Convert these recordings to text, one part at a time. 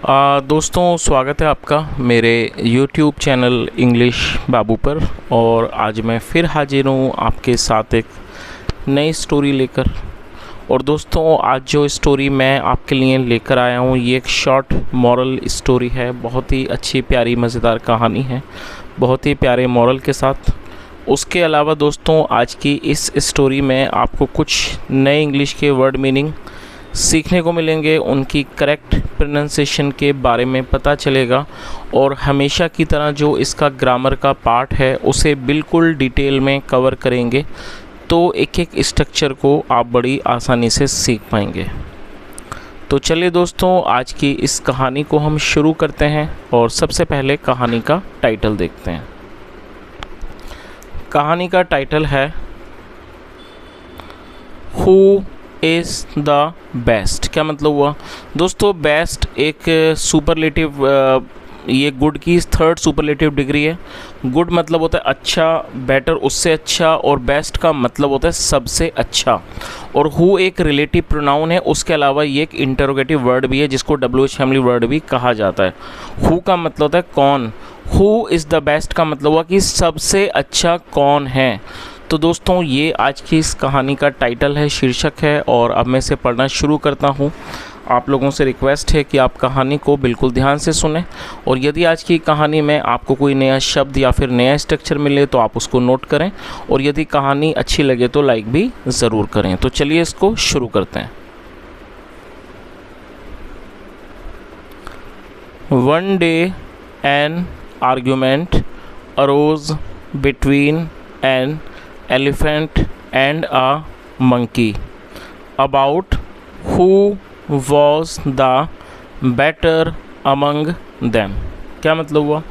दोस्तों, स्वागत है आपका मेरे YouTube चैनल इंग्लिश बाबू पर। और आज मैं फिर हाजिर हूँ आपके साथ एक नई स्टोरी लेकर। और दोस्तों, आज जो स्टोरी मैं आपके लिए लेकर आया हूँ ये एक शॉर्ट मॉरल स्टोरी है। बहुत ही अच्छी प्यारी मज़ेदार कहानी है, बहुत ही प्यारे मॉरल के साथ। उसके अलावा दोस्तों, आज की इस स्टोरी में आपको कुछ नए इंग्लिश के वर्ड मीनिंग सीखने को मिलेंगे, उनकी करेक्ट प्रोनाउंसिएशन के बारे में पता चलेगा। और हमेशा की तरह जो इसका ग्रामर का पार्ट है उसे बिल्कुल डिटेल में कवर करेंगे, तो एक एक स्ट्रक्चर को आप बड़ी आसानी से सीख पाएंगे। तो चलिए दोस्तों, आज की इस कहानी को हम शुरू करते हैं। और सबसे पहले कहानी का टाइटल देखते हैं। कहानी का टाइटल है हु इज़ द बेस्ट। क्या मतलब हुआ दोस्तों? बेस्ट एक सुपरलेटिव, ये गुड की थर्ड सुपरलेटिव डिग्री है। गुड मतलब होता है अच्छा, बेटर उससे अच्छा, और बेस्ट का मतलब होता है सबसे अच्छा। और हु एक रिलेटिव प्रोनाउन है। उसके अलावा ये एक इंटरोगेटिव वर्ड भी है जिसको WH फैमिली वर्ड भी कहा जाता है। हु का मतलब होता है कौन। हु इज़ द बेस्ट का मतलब हुआ कि सबसे अच्छा कौन है। तो दोस्तों, ये आज की इस कहानी का टाइटल है, शीर्षक है। और अब मैं इसे पढ़ना शुरू करता हूँ। आप लोगों से रिक्वेस्ट है कि आप कहानी को बिल्कुल ध्यान से सुनें। और यदि आज की कहानी में आपको कोई नया शब्द या फिर नया स्ट्रक्चर मिले तो आप उसको नोट करें। और यदि कहानी अच्छी लगे तो लाइक भी ज़रूर करें। तो चलिए इसको शुरू करते हैं। One day an argument arose between an elephant and a monkey about who was the better among them। क्या मतलब हुआ?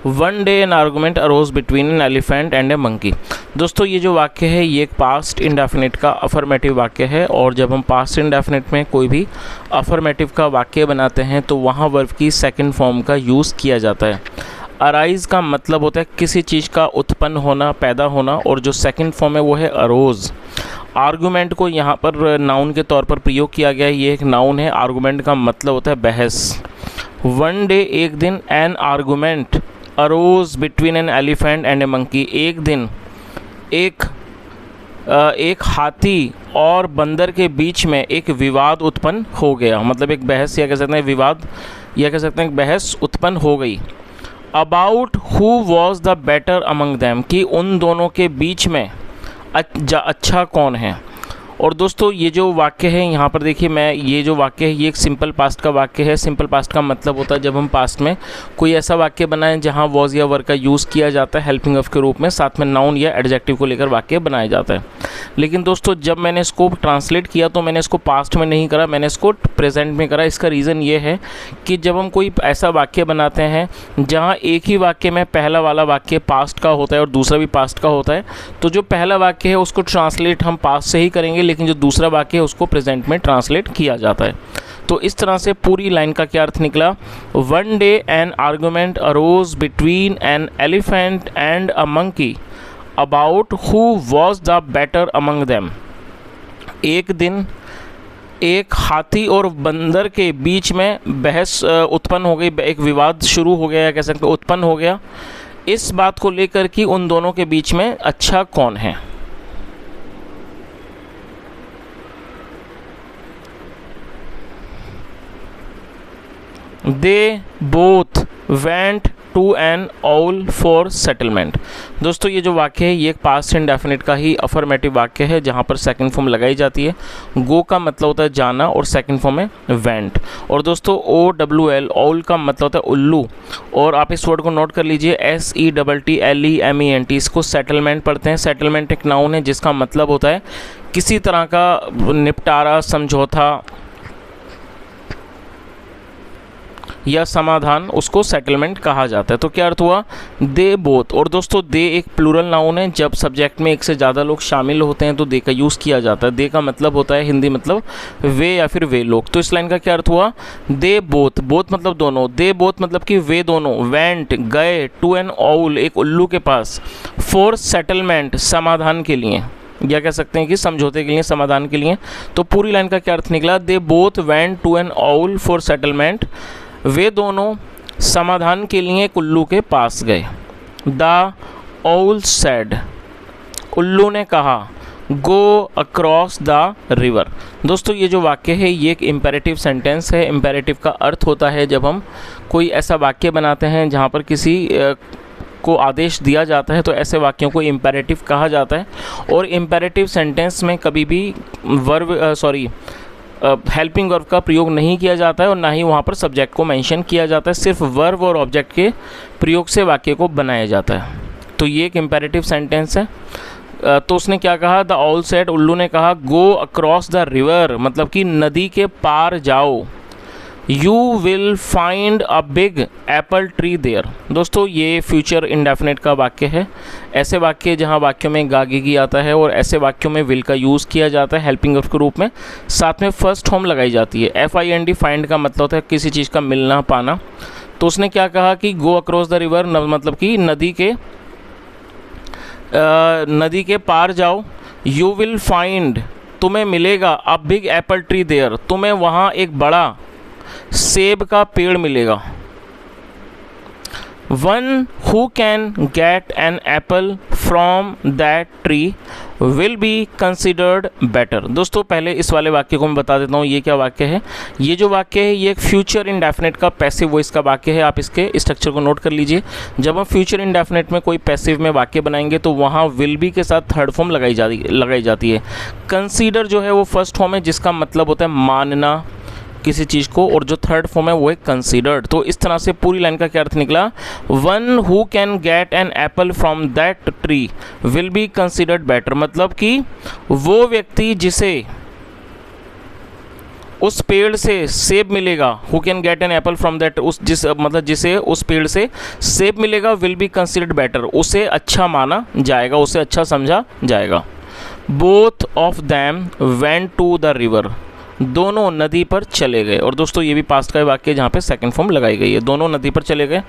One day an argument arose between an elephant and a monkey. दोस्तों, ये जो वाक्य है ये एक पास्ट इंडेफिनिट का अफर्मेटिव वाक्य है। और जब हम पास्ट इंडेफिनिट में कोई भी अफर्मेटिव का वाक्य बनाते हैं तो वहाँ वर्ब की सेकंड फॉर्म का यूज़ किया जाता है। अराइज का मतलब होता है किसी चीज़ का उत्पन्न होना, पैदा होना। और जो सेकंड फॉर्म है वो है अरोज। आर्गुमेंट को यहाँ पर नाउन के तौर पर प्रयोग किया गया है। ये एक नाउन है। आर्गुमेंट का मतलब होता है बहस। वन डे एक दिन, an argument arose between an elephant and a monkey. एक दिन एक हाथी और बंदर के बीच में एक विवाद उत्पन्न हो गया। मतलब एक बहस या कह सकते हैं विवाद, या कह सकते हैं बहस उत्पन्न हो गई। About who was the better among them, कि उन दोनों के बीच में अच्छा कौन है। और दोस्तों, ये जो वाक्य है यहाँ पर देखिए, ये जो वाक्य है ये एक सिंपल पास्ट का वाक्य है। सिंपल पास्ट का मतलब होता है जब हम पास्ट में कोई ऐसा वाक्य बनाएं जहाँ वॉज या वर का यूज़ किया जाता है हेल्पिंग ऑफ के रूप में, साथ में नाउन या एडजेक्टिव को लेकर वाक्य बनाया जाता है। लेकिन दोस्तों, जब मैंने इसको ट्रांसलेट किया तो मैंने इसको पास्ट में नहीं करा, मैंने इसको प्रेजेंट में करा। इसका रीज़न ये है कि जब हम कोई ऐसा वाक्य बनाते हैं जहाँ एक ही वाक्य में पहला वाला वाक्य पास्ट का होता है और दूसरा भी पास्ट का होता है, तो जो पहला वाक्य है उसको ट्रांसलेट हम पास्ट से ही करेंगे, लेकिन जो दूसरा वाक्य है उसको प्रेजेंट में ट्रांसलेट किया जाता है। तो इस तरह से पूरी लाइन का क्या अर्थ निकला? One day an argument arose between an elephant and a monkey about who was the better among them. एक दिन एक हाथी और बंदर के बीच में बहस उत्पन्न हो गई, एक विवाद शुरू हो गया, या कह सकते उत्पन्न हो गया इस बात को लेकर कि उन दोनों के बीच में अच्छा कौन है। They both went to an owl for settlement। दोस्तों, ये जो वाक्य है ये एक पास्ट इंडेफिनिट का ही अफर्मेटिव वाक्य है जहाँ पर सेकंड फॉर्म लगाई जाती है। गो का मतलब होता है जाना और सेकंड फॉर्म है वेंट। और दोस्तों, OWL ओल का मतलब होता है उल्लू। और आप इस वर्ड को नोट कर लीजिए, SETTLEMENT, इसको सेटलमेंट पढ़ते हैं। सेटलमेंट एक नाउन है जिसका मतलब होता है किसी तरह का निपटारा, समझौता या समाधान, उसको सेटलमेंट कहा जाता है। तो क्या अर्थ हुआ? They both. और दोस्तों, दे एक प्लूरल नाउन है। जब सब्जेक्ट में एक से ज़्यादा लोग शामिल होते हैं तो दे का यूज़ किया जाता है। दे का मतलब होता है हिंदी मतलब वे या फिर वे लोग। तो इस लाइन का क्या अर्थ हुआ? They both. बोथ मतलब दोनों। दे बोथ मतलब कि वे दोनों वेंट गए टू एन आउल, एक उल्लू के पास, फॉर सेटलमेंट, समाधान के लिए, या कह सकते हैं कि समझौते के लिए, समाधान के लिए। तो पूरी लाइन का क्या अर्थ निकला? They both went to an owl for settlement वे दोनों समाधान के लिए उल्लू के पास गए। द ओwl said, उल्लू ने कहा, गो अक्रॉस द रिवर। दोस्तों ये जो वाक्य है ये एक इम्पेरेटिव सेंटेंस है। इम्पेरेटिव का अर्थ होता है जब हम कोई ऐसा वाक्य बनाते हैं जहाँ पर किसी को आदेश दिया जाता है तो ऐसे वाक्यों को इम्पेरेटिव कहा जाता है। और इम्पेरेटिव सेंटेंस में कभी भी हेल्पिंग वर्ब का प्रयोग नहीं किया जाता है और ना ही वहाँ पर सब्जेक्ट को मेंशन किया जाता है। सिर्फ वर्ब और ऑब्जेक्ट के प्रयोग से वाक्य को बनाया जाता है। तो ये एक इम्पेरेटिव सेंटेंस है। तो उसने क्या कहा, द ऑल सेड, उल्लू ने कहा, गो अक्रॉस द रिवर, मतलब कि नदी के पार जाओ। You will find a big apple tree there. दोस्तों ये फ्यूचर इंडेफिनेट का वाक्य है। ऐसे वाक्य जहाँ वाक्यों में गागेगी आता है और ऐसे वाक्यों में विल का यूज़ किया जाता है हेल्पिंग वर्ब के रूप में, साथ में फर्स्ट फॉर्म लगाई जाती है। FIND फाइंड का मतलब होता है किसी चीज़ का मिलना पाना। तो उसने क्या कहा कि गो अक्रॉस द रिवर, मतलब कि नदी के पार जाओ। यू विल फाइंड, तुम्हें मिलेगा, a big apple tree there, तुम्हें वहाँ एक बड़ा सेब का पेड़ मिलेगा। One who can get an apple from that tree will be considered better. दोस्तों पहले इस वाले वाक्य को मैं बता देता हूँ ये क्या वाक्य है। ये जो वाक्य है ये एक फ्यूचर इंडेफिनेट का पैसिव वॉइस का वाक्य है। आप इसके स्ट्रक्चर को नोट कर लीजिए। जब हम फ्यूचर इंडेफिनेट में कोई पैसिव में वाक्य बनाएंगे तो वहाँ विल बी के साथ थर्ड फॉर्म लगाई जाती है। कंसीडर जो है वो फर्स्ट फॉर्म है जिसका मतलब होता है मानना किसी चीज़ को, और जो थर्ड फॉर्म है वो है कंसीडर्ड। तो इस तरह से पूरी लाइन का क्या अर्थ निकला, one who can get an apple from that tree will be considered better, मतलब कि वो व्यक्ति जिसे उस पेड़ से सेब मिलेगा, who can get an apple from that, जिसे उस पेड़ से सेब मिलेगा, विल बी कंसीडर्ड बेटर, उसे अच्छा माना जाएगा, उसे अच्छा समझा जाएगा। Both of them went to the river, दोनों नदी पर चले गए। और दोस्तों ये भी पास्ट का वाक्य जहाँ पे सेकंड फॉर्म लगाई गई है, दोनों नदी पर चले गए।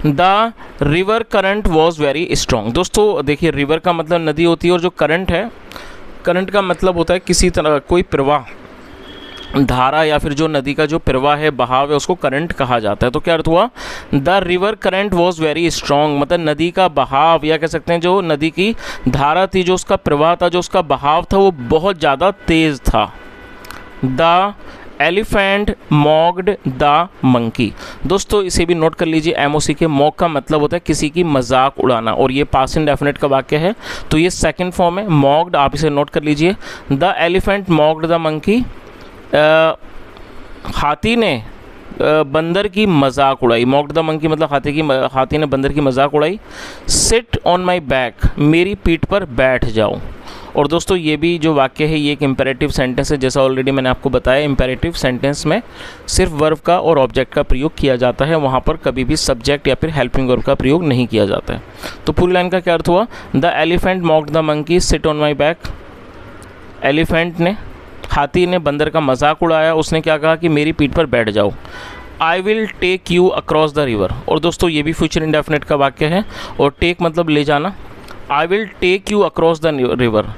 The river current was very strong. दोस्तों देखिए रिवर का मतलब नदी होती है और जो करंट है, करंट का मतलब होता है किसी तरह कोई प्रवाह, धारा या फिर जो नदी का जो प्रवाह है, बहाव है, उसको करंट कहा जाता है। तो क्या अर्थ हुआ, the river current was very strong, मतलब नदी का बहाव या कह सकते हैं जो नदी की धारा थी, जो उसका प्रवाह था, जो उसका बहाव था, वो बहुत ज़्यादा तेज़ था। The elephant mocked the monkey. दोस्तों इसे भी नोट कर लीजिए, MOC के मॉक का मतलब होता है किसी की मजाक उड़ाना, और ये पास्ट इंडेफिनिट का वाक्य है तो ये सेकंड फॉर्म है मॉक्ड, आप इसे नोट कर लीजिए। The elephant mocked the monkey, हाथी ने बंदर की मजाक उड़ाई। मॉक्ड द मंकी मतलब हाथी ने बंदर की मजाक उड़ाई। सिट ऑन माई बैक, मेरी पीठ पर बैठ जाओ। और दोस्तों ये भी जो वाक्य है ये एक इम्पेरेटिव सेंटेंस है। जैसा ऑलरेडी मैंने आपको बताया, इम्पेरेटिव सेंटेंस में सिर्फ वर्ब का और ऑब्जेक्ट का प्रयोग किया जाता है, वहाँ पर कभी भी सब्जेक्ट या फिर हेल्पिंग वर्ब का प्रयोग नहीं किया जाता है। तो पूरी लाइन का क्या अर्थ हुआ, the elephant mocked the monkey sit on my back. Elephant ने, हाथी ने बंदर का मजाक उड़ाया, उसने क्या कहा कि मेरी पीठ पर बैठ जाओ। I will take you across the river. और दोस्तों ये भी फ्यूचर इंडेफिनिट का वाक्य है, और टेक मतलब ले जाना। I will take you across the river,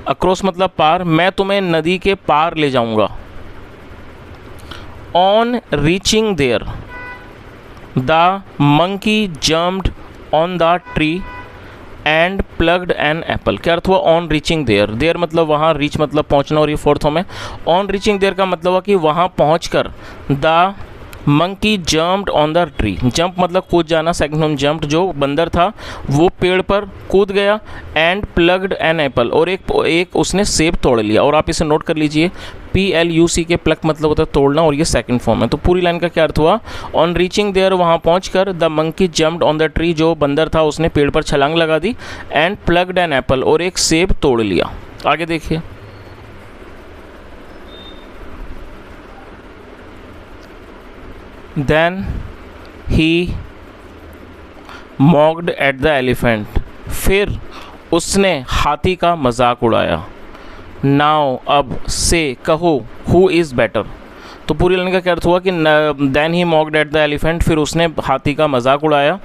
across मतलब पार, मैं तुम्हें नदी के पार ले जाऊंगा। On reaching there the monkey jumped on the tree and plucked an apple. क्या अर्थ हुआ, ऑन रीचिंग देयर, देयर मतलब वहाँ, रीच मतलब पहुँचना, और ये फोर्थ फॉर्म है। ऑन रीचिंग देयर का मतलब हुआ कि वहाँ पहुँचकर the monkey jumped on the tree, jump मतलब कूद जाना, सेकंड फॉर्म जंप्ड, जो बंदर था वो पेड़ पर कूद गया। एंड प्लग्ड एन एप्पल, और एक उसने सेब तोड़ लिया। और आप इसे नोट कर लीजिए, PLUC के प्लग मतलब होता है तोड़ना, और ये सेकंड फॉर्म है। तो पूरी लाइन का क्या अर्थ हुआ, ऑन रीचिंग देयर वहाँ पहुँचकर the monkey jumped on the tree, जो बंदर था उसने पेड़ पर छलांग लगा दी। एंड प्लग्ड एन एप्पल, और एक सेब तोड़ लिया। आगे देखिए, Then he mocked at the elephant, फिर उसने हाथी का मजाक उड़ाया। Now अब से कहो who is better। तो पूरी लाइन का क्या अर्थ हुआ कि then he mocked at the elephant, फिर उसने हाथी का मजाक उड़ाया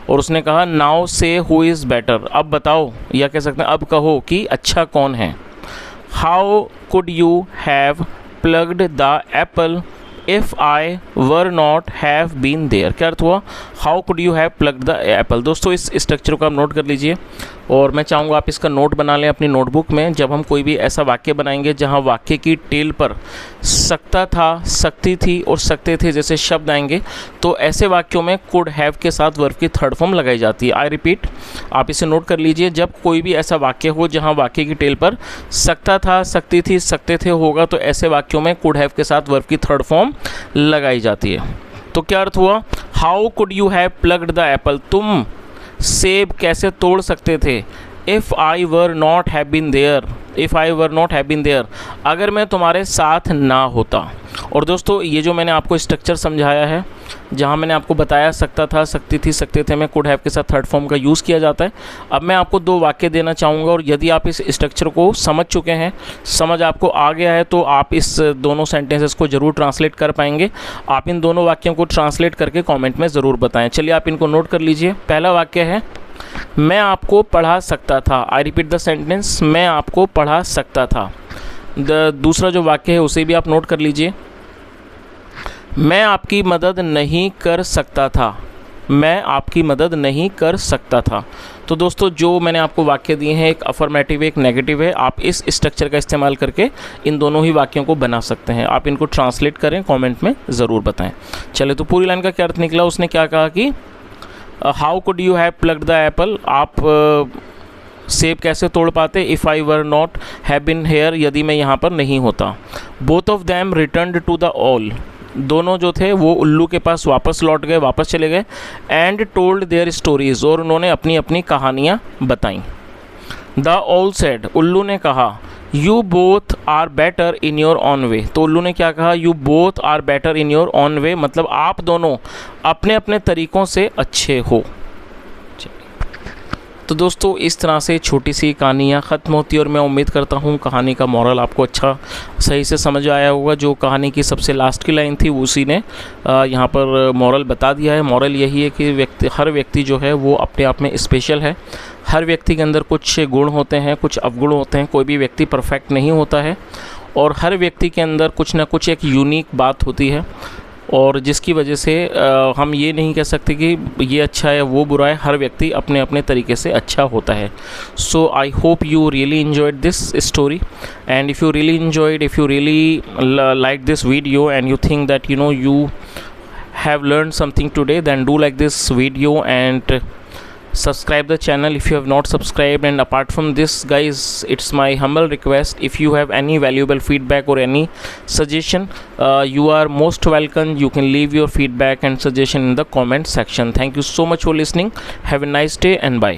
और उसने कहा now say who is better, अब बताओ या कह सकते हैं अब कहो कि अच्छा कौन है। How could you have plucked the apple if I were not have been there. क्या अर्थ हुआ? How could you have plucked the apple. दोस्तों इस स्ट्रक्चर को आप नोट कर लीजिए और मैं चाहूँगा आप इसका नोट बना लें अपनी नोटबुक में। जब हम कोई भी ऐसा वाक्य बनाएंगे जहाँ वाक्य की टेल पर सकता था, सकती थी और सकते थे जैसे शब्द आएंगे, तो ऐसे वाक्यों में कुड हैव के साथ वर्ब की थर्ड फॉर्म लगाई जाती है। आई रिपीट, आप इसे नोट कर लीजिए। जब कोई भी ऐसा वाक्य हो जहाँ वाक्य की टेल पर सकता था, सकती थी, सकते थे होगा, तो ऐसे वाक्यों में कुड हैव के साथ वर्ब की थर्ड फॉर्म लगाई जाती है। तो क्या अर्थ हुआ? How could you have plucked the apple. तुम सेब कैसे तोड़ सकते थे? If I were not have been there, if I were not have been there, अगर मैं तुम्हारे साथ ना होता। और दोस्तों ये जो मैंने आपको स्ट्रक्चर समझाया है, जहाँ मैंने आपको बताया सकता था, सकती थी, सकते थे में कुड हैव के साथ थर्ड फॉर्म का यूज़ किया जाता है। अब मैं आपको 2 वाक्य देना चाहूँगा और यदि आप इस स्ट्रक्चर को समझ चुके हैं, समझ आपको आ गया है, तो आप इस दोनों सेंटेंसेस को ज़रूर ट्रांसलेट कर पाएंगे। आप इन दोनों वाक्यों को ट्रांसलेट करके कॉमेंट में ज़रूर बताएँ। चलिए आप इनको नोट कर लीजिए। पहला वाक्य है, मैं आपको पढ़ा सकता था। आई रिपीट द सेंटेंस, मैं आपको पढ़ा सकता था। दूसरा जो वाक्य है उसे भी आप नोट कर लीजिए, मैं आपकी मदद नहीं कर सकता था। मैं आपकी मदद नहीं कर सकता था। तो दोस्तों जो मैंने आपको वाक्य दिए हैं, एक अफर्मेटिव एक नेगेटिव है। आप इस स्ट्रक्चर का इस्तेमाल करके इन दोनों ही वाक्यों को बना सकते हैं। आप इनको ट्रांसलेट करें, कमेंट में ज़रूर बताएं। चलिए, तो पूरी लाइन का क्या अर्थ निकला? उसने क्या कहा कि how could you have plucked the apple, आप सेब कैसे तोड़ पाते? If I were not have been here, यदि मैं यहाँ पर नहीं होता। Both of them returned to the owl, दोनों जो थे वो उल्लू के पास वापस लौट गए, वापस चले गए। एंड टोल्ड देयर स्टोरीज़, और उन्होंने अपनी अपनी कहानियाँ बताईं। द ऑल सेड, उल्लू ने कहा, you both are better in your own way. तो उल्लू ने क्या कहा? You both are better in your own way, मतलब आप दोनों अपने अपने तरीक़ों से अच्छे हो। तो दोस्तों इस तरह से छोटी सी कहानियाँ ख़त्म होती है और मैं उम्मीद करता हूँ कहानी का मॉरल आपको अच्छा सही से समझ आया होगा। जो कहानी की सबसे लास्ट की लाइन थी उसी ने यहाँ पर मॉरल बता दिया है। मॉरल यही है कि हर व्यक्ति जो है वो अपने आप में स्पेशल है। हर व्यक्ति के अंदर कुछ गुण होते हैं, कुछ अवगुण होते हैं। कोई भी व्यक्ति परफेक्ट नहीं होता है और हर व्यक्ति के अंदर कुछ ना कुछ एक यूनिक बात होती है, और जिसकी वजह से हम ये नहीं कह सकते कि ये अच्छा है वो बुरा है। हर व्यक्ति अपने अपने तरीके से अच्छा होता है। So I hope you really enjoyed this story, and if you really enjoyed, if you really like this video and you think that you have learned something today, then do like this video and subscribe the channel if you have not subscribed. And apart from this guys, it's my humble request, if you have any valuable feedback or any suggestion, you are most welcome. You can leave your feedback and suggestion in the comment section. Thank you so much for listening. Have a nice day and bye.